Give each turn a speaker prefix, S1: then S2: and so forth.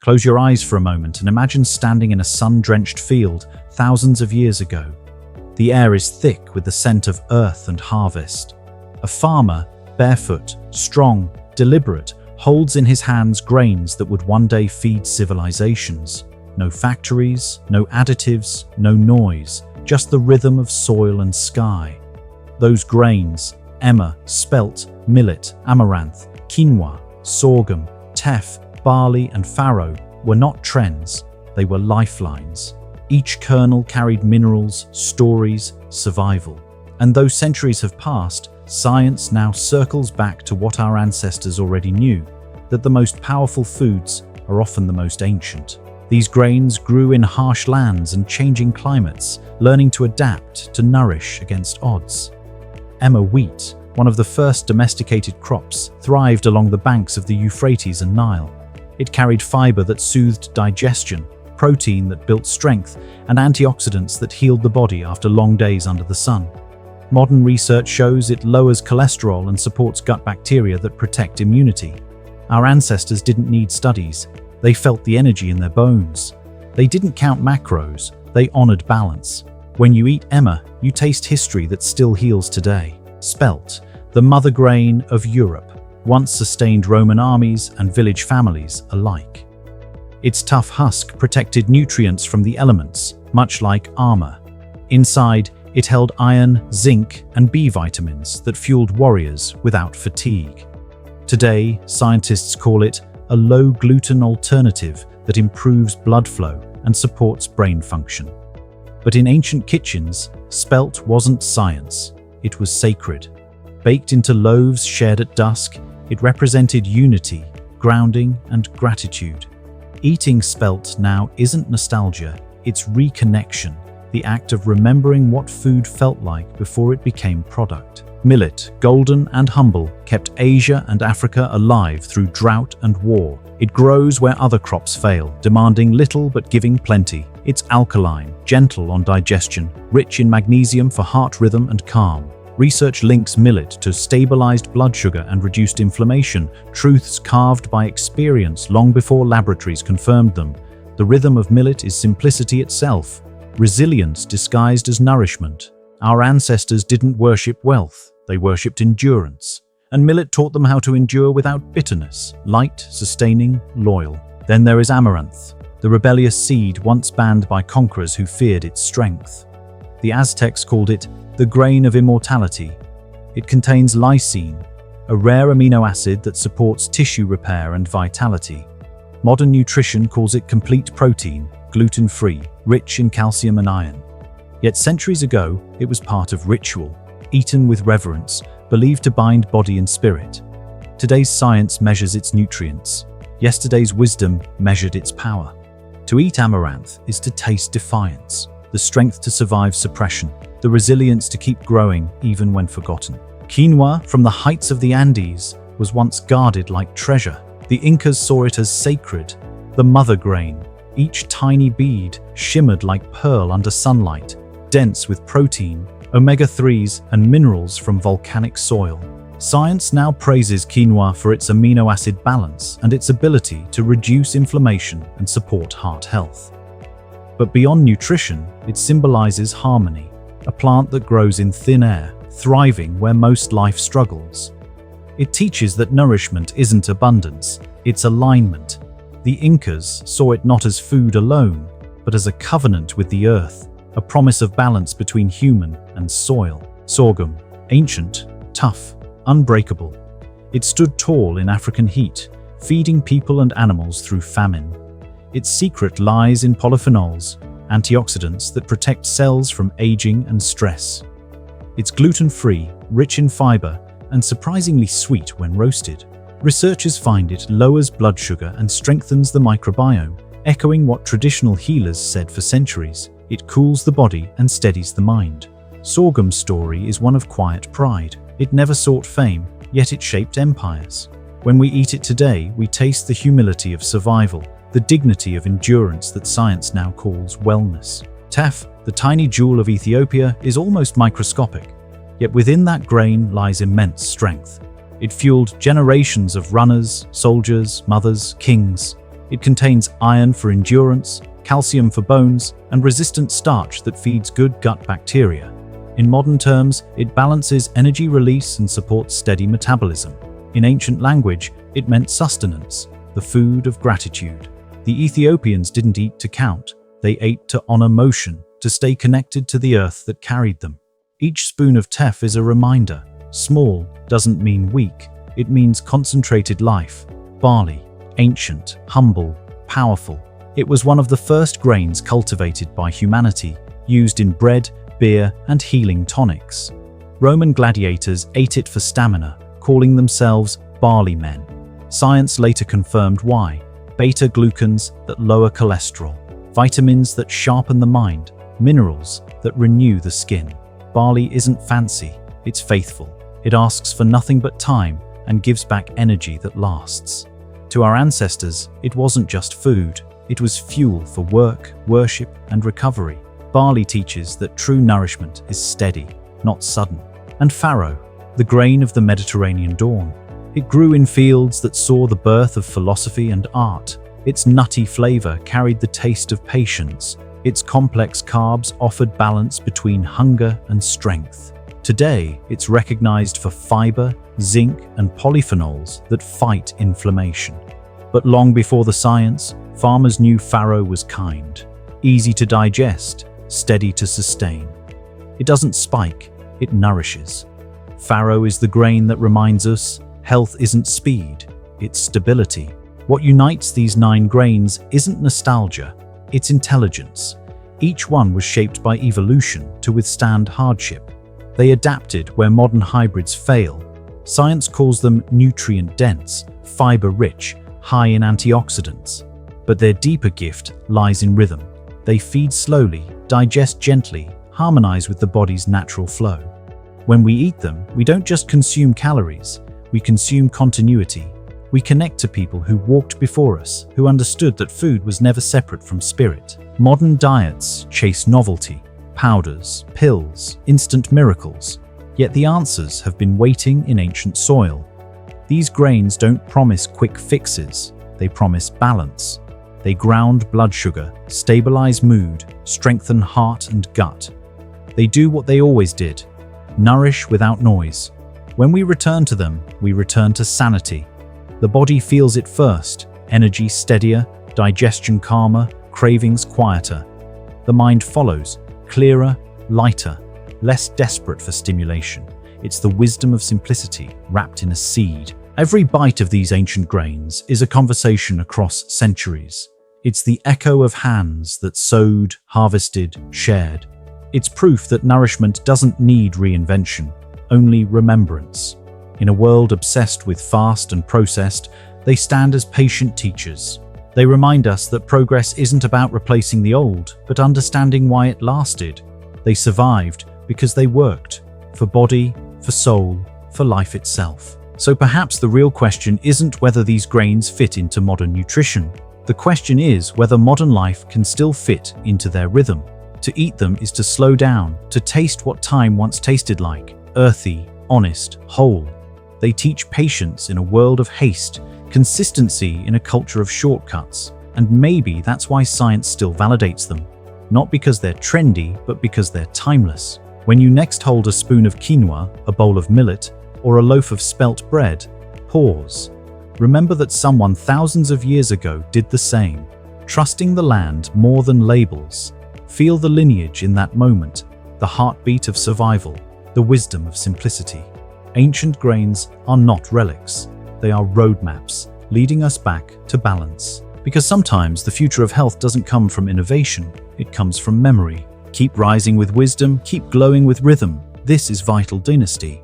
S1: Close your eyes for a moment and imagine standing in a sun-drenched field thousands of years ago. The air is thick with the scent of earth and harvest. A farmer, barefoot, strong, deliberate, holds in his hands grains that would one day feed civilizations. No factories, no additives, no noise, just the rhythm of soil and sky. Those grains, emmer, spelt, millet, amaranth, quinoa, sorghum, teff, barley and farro, were not trends, they were lifelines. Each kernel carried minerals, stories, survival. And though centuries have passed, science now circles back to what our ancestors already knew, that the most powerful foods are often the most ancient. These grains grew in harsh lands and changing climates, learning to adapt, to nourish against odds. Emmer wheat, one of the first domesticated crops, thrived along the banks of the Euphrates and Nile. It carried fiber that soothed digestion, protein that built strength, and antioxidants that healed the body after long days under the sun. Modern research shows it lowers cholesterol and supports gut bacteria that protect immunity. Our ancestors didn't need studies. They felt the energy in their bones. They didn't count macros, they honored balance. When you eat emmer, you taste history that still heals today. Spelt, the mother grain of Europe, once sustained Roman armies and village families alike. Its tough husk protected nutrients from the elements, much like armor. Inside, it held iron, zinc, and B vitamins that fueled warriors without fatigue. Today, scientists call it a low-gluten alternative that improves blood flow and supports brain function. But in ancient kitchens, spelt wasn't science, it was sacred. Baked into loaves shared at dusk, it represented unity, grounding, and gratitude. Eating spelt now isn't nostalgia, it's reconnection, the act of remembering what food felt like before it became product. Millet, golden and humble, kept Asia and Africa alive through drought and war. It grows where other crops fail, demanding little but giving plenty. It's alkaline, gentle on digestion, rich in magnesium for heart rhythm and calm. Research links millet to stabilized blood sugar and reduced inflammation, truths carved by experience long before laboratories confirmed them. The rhythm of millet is simplicity itself, resilience disguised as nourishment. Our ancestors didn't worship wealth, they worshipped endurance. And millet taught them how to endure without bitterness, light, sustaining, loyal. Then there is amaranth, the rebellious seed once banned by conquerors who feared its strength. The Aztecs called it the grain of immortality. It contains lysine, a rare amino acid that supports tissue repair and vitality. Modern nutrition calls it complete protein, gluten-free, rich in calcium and iron. Yet centuries ago, it was part of ritual, eaten with reverence, believed to bind body and spirit. Today's science measures its nutrients. Yesterday's wisdom measured its power. To eat amaranth is to taste defiance, the strength to survive suppression, the resilience to keep growing even when forgotten. Quinoa, from the heights of the Andes, was once guarded like treasure. The Incas saw it as sacred, the mother grain. Each tiny bead shimmered like pearl under sunlight, dense with protein, omega-3s, and minerals from volcanic soil. Science now praises quinoa for its amino acid balance and its ability to reduce inflammation and support heart health. But beyond nutrition, it symbolizes harmony, a plant that grows in thin air, thriving where most life struggles. It teaches that nourishment isn't abundance, it's alignment. The Incas saw it not as food alone, but as a covenant with the earth, a promise of balance between human and soil. Sorghum, ancient, tough, unbreakable. It stood tall in African heat, feeding people and animals through famine. Its secret lies in polyphenols, antioxidants that protect cells from aging and stress. It's gluten-free, rich in fiber, and surprisingly sweet when roasted. Researchers find it lowers blood sugar and strengthens the microbiome, echoing what traditional healers said for centuries. It cools the body and steadies the mind. Sorghum's story is one of quiet pride. It never sought fame, yet it shaped empires. When we eat it today, we taste the humility of survival, the dignity of endurance that science now calls wellness. Teff, the tiny jewel of Ethiopia, is almost microscopic, yet within that grain lies immense strength. It fueled generations of runners, soldiers, mothers, kings. It contains iron for endurance, calcium for bones, and resistant starch that feeds good gut bacteria. In modern terms, it balances energy release and supports steady metabolism. In ancient language, it meant sustenance, the food of gratitude. The Ethiopians didn't eat to count. They ate to honor motion, to stay connected to the earth that carried them. Each spoon of teff is a reminder. Small doesn't mean weak. It means concentrated life. Barley, ancient, humble, powerful. It was one of the first grains cultivated by humanity, used in bread, beer, and healing tonics. Roman gladiators ate it for stamina, calling themselves barley men. Science later confirmed why. Beta-glucans that lower cholesterol, vitamins that sharpen the mind, minerals that renew the skin. Barley isn't fancy, it's faithful. It asks for nothing but time and gives back energy that lasts. To our ancestors, it wasn't just food, it was fuel for work, worship, and recovery. Barley teaches that true nourishment is steady, not sudden. And farro, the grain of the Mediterranean dawn. It grew in fields that saw the birth of philosophy and art. Its nutty flavor carried the taste of patience. Its complex carbs offered balance between hunger and strength. Today, it's recognized for fiber, zinc, and polyphenols that fight inflammation. But long before the science, farmers knew farro was kind, easy to digest, steady to sustain. It doesn't spike, it nourishes. Farro is the grain that reminds us health isn't speed, it's stability. What unites these 9 grains isn't nostalgia, it's intelligence. Each one was shaped by evolution to withstand hardship. They adapted where modern hybrids fail. Science calls them nutrient-dense, fiber-rich, high in antioxidants. But their deeper gift lies in rhythm. They feed slowly, digest gently, harmonize with the body's natural flow. When we eat them, we don't just consume calories, we consume continuity. We connect to people who walked before us, who understood that food was never separate from spirit. Modern diets chase novelty, powders, pills, instant miracles. Yet the answers have been waiting in ancient soil. These grains don't promise quick fixes, they promise balance. They ground blood sugar, stabilize mood, strengthen heart and gut. They do what they always did, nourish without noise. When we return to them, we return to sanity. The body feels it first, energy steadier, digestion calmer, cravings quieter. The mind follows, clearer, lighter, less desperate for stimulation. It's the wisdom of simplicity wrapped in a seed. Every bite of these ancient grains is a conversation across centuries. It's the echo of hands that sowed, harvested, shared. It's proof that nourishment doesn't need reinvention, only remembrance. In a world obsessed with fast and processed, they stand as patient teachers. They remind us that progress isn't about replacing the old, but understanding why it lasted. They survived because they worked, for body, for soul, for life itself. So perhaps the real question isn't whether these grains fit into modern nutrition. The question is whether modern life can still fit into their rhythm. To eat them is to slow down, to taste what time once tasted like, earthy, honest, whole. They teach patience in a world of haste, consistency in a culture of shortcuts, and maybe that's why science still validates them. Not because they're trendy, but because they're timeless. When you next hold a spoon of quinoa, a bowl of millet, or a loaf of spelt bread, pause. Remember that someone thousands of years ago did the same, trusting the land more than labels. Feel the lineage in that moment, the heartbeat of survival, the wisdom of simplicity. Ancient grains are not relics, they are roadmaps, leading us back to balance. Because sometimes the future of health doesn't come from innovation, it comes from memory. Keep rising with wisdom, keep glowing with rhythm. This is Vital Dynasty.